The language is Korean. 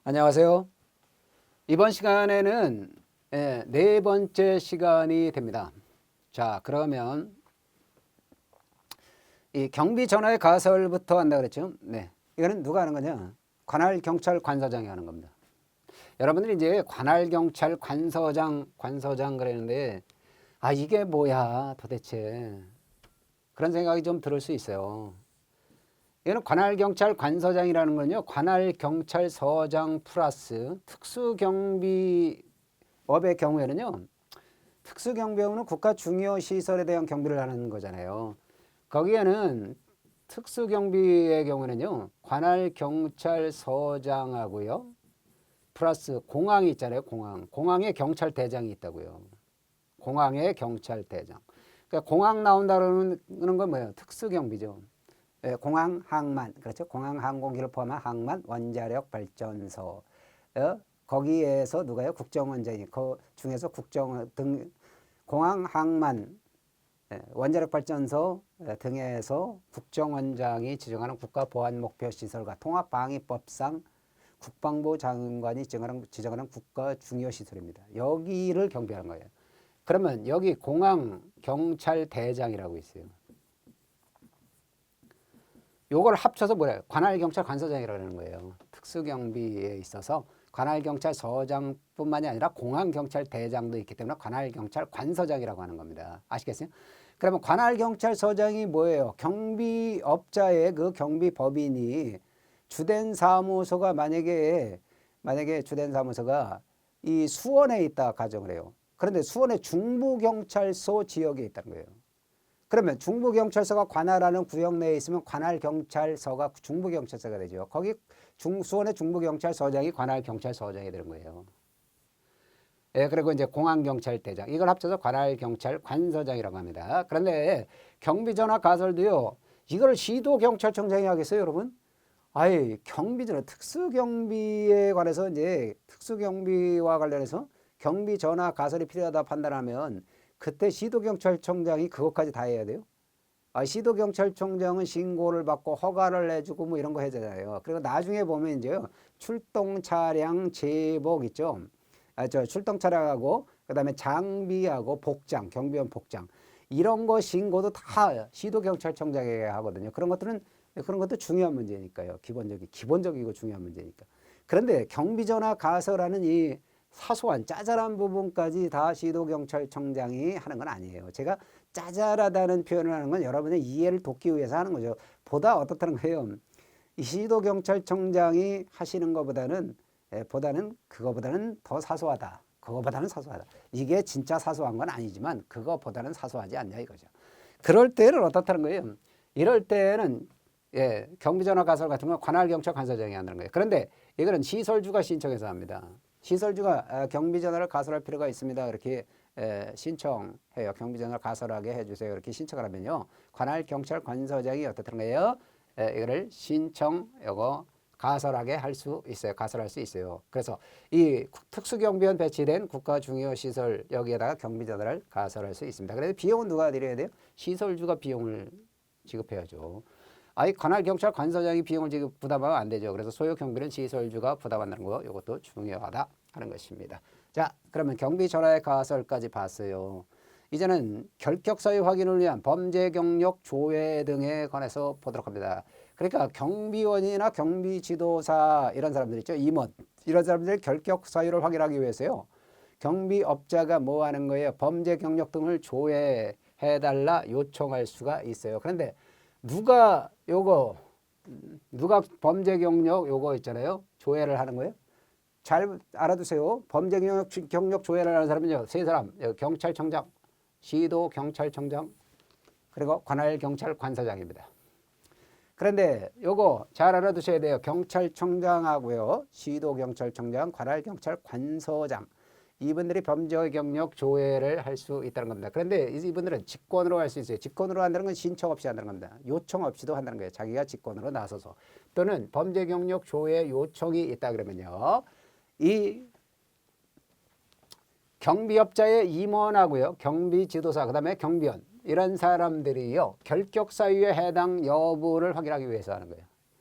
안녕하세요. 이번 시간에는 네 번째 시간이 됩니다. 자, 그러면 이 경비 전화의 가설부터 한다 그랬죠? 네. 이거는 누가 하는 거냐? 관할 경찰 관서장이 하는 겁니다. 여러분들이 이제 관할 경찰 관서장 그랬는데 이게 뭐야 도대체 그런 생각이 좀 들을 수 있어요. 이거는 관할경찰 관서장이라는 건요, 관할경찰서장 플러스 특수경비업의 경우에는요, 특수경비업은 국가 중요 시설에 대한 경비를 하는 거잖아요. 거기에는 특수경비의 경우에는요, 관할경찰서장하고요, 플러스 공항이 있잖아요, 공항에 경찰대장이 있다고요. 공항에 경찰대장. 그러니까 공항 나온다는 건 뭐예요? 특수경비죠. 공항 항만, 그렇죠? 공항 항공기를 포함한 항만 원자력 발전소. 거기에서 누가요? 국정원장이 그 중에서 국정 등 공항 항만 원자력 발전소 등에서 국정원장이 지정하는 국가보안목표시설과 통합방위법상 국방부 장관이 지정하는 국가 중요시설입니다. 여기를 경비하는 거예요. 그러면 여기 공항 경찰대장이라고 있어요. 요걸 합쳐서 뭐래요? 관할경찰 관서장이라고 하는 거예요. 특수경비에 있어서 관할경찰서장뿐만이 아니라 공항경찰대장도 있기 때문에 관할경찰 관서장이라고 하는 겁니다. 아시겠어요? 그러면 관할경찰서장이 뭐예요? 경비업자의 그 경비법인이 주된 사무소가 만약에 주된 사무소가 이 수원에 있다 가정을 해요. 그런데 수원의 중부경찰서 지역에 있다는 거예요. 그러면 중부경찰서가 관할하는 구역 내에 있으면 관할경찰서가 중부경찰서가 되죠. 거기 수원의 중부경찰서장이 관할경찰서장이 되는 거예요. 그리고 이제 공항경찰대장 이걸 합쳐서 관할경찰관서장이라고 합니다. 그런데 경비전화 가설도요. 이걸 시도경찰청장이 하겠어요, 여러분? 경비전화 특수경비에 관해서 이제 특수경비와 관련해서 경비전화 가설이 필요하다 판단하면 그때 시도경찰청장이 그것까지 다 해야 돼요? 시도경찰청장은 신고를 받고 허가를 내주고 뭐 이런 거 해야 요 그리고 나중에 보면 이제요, 출동 차량 제복 있죠? 출동 차량하고, 그 다음에 장비하고 복장, 경비원 복장. 이런 거 신고도 다 시도경찰청장에게 하거든요. 그런 것도 중요한 문제니까요. 기본적이고 중요한 문제니까. 그런데 경비전화 가설하는 이 사소한 짜잘한 부분까지 다 시도경찰청장이 하는 건 아니에요. 제가 짜잘하다는 표현을 하는 건 여러분의 이해를 돕기 위해서 하는 거죠. 보다 어떻다는 거예요. 이 시도경찰청장이 하시는 것보다는 그거보다는 더 사소하다. 그거보다는 사소하다. 이게 진짜 사소한 건 아니지만 그거보다는 사소하지 않냐 이거죠. 그럴 때는 어떻다는 거예요. 이럴 때는 경비전화 가설 같은 건 관할경찰 관서장이 하는 거예요. 그런데 이거는 시설주가 신청해서 합니다. 시설주가 경비전화를 가설할 필요가 있습니다. 이렇게 신청해요. 경비전화를 가설하게 해주세요. 이렇게 신청을 하면요. 관할경찰 관서장이 어떻다는 거예요? 이거를 가설하게 할 수 있어요. 가설할 수 있어요. 그래서 이 특수경비원 배치된 국가중요시설 여기에다가 경비전화를 가설할 수 있습니다. 그래서 비용은 누가 드려야 돼요? 시설주가 비용을 지급해야죠. 관할경찰 관서장이 비용을 부담하면 안 되죠. 그래서 소요 경비는 시설주가 부담한다는 거 이것도 중요하다 하는 것입니다. 자, 그러면 경비 전화의 가설까지 봤어요. 이제는 결격 사유 확인을 위한 범죄 경력 조회 등에 관해서 보도록 합니다. 그러니까 경비원이나 경비지도사 이런 사람들 있죠. 임원 이런 사람들의 결격 사유를 확인하기 위해서요. 경비업자가 뭐 하는 거예요? 범죄 경력 등을 조회해달라 요청할 수가 있어요. 그런데 누가 범죄 경력 요거 있잖아요. 조회를 하는 거예요. 잘 알아두세요. 범죄 경력 조회를 하는 사람은요. 세 사람. 경찰청장, 시도경찰청장, 그리고 관할경찰관서장입니다. 그런데 요거 잘 알아두셔야 돼요. 경찰청장하고요. 시도경찰청장, 관할경찰관서장. 이분들이 범죄 경력 조회를 할 수 있다는 겁니다. 그런데 이분들은 직권으로 할 수 있어요. 직권으로 한다는 건 신청 없이 한다는 겁니다. 요청 없이도 한다는 거예요. 자기가 직권으로 나서서. 또는 범죄 경력 조회 요청이 있다 그러면요. 이 경비업자의 임원하고요. 경비지도사, 그 다음에 경비원 이런 사람들이요. 결격 사유에 해당 여부를 확인하기 위해서 하는 거예요.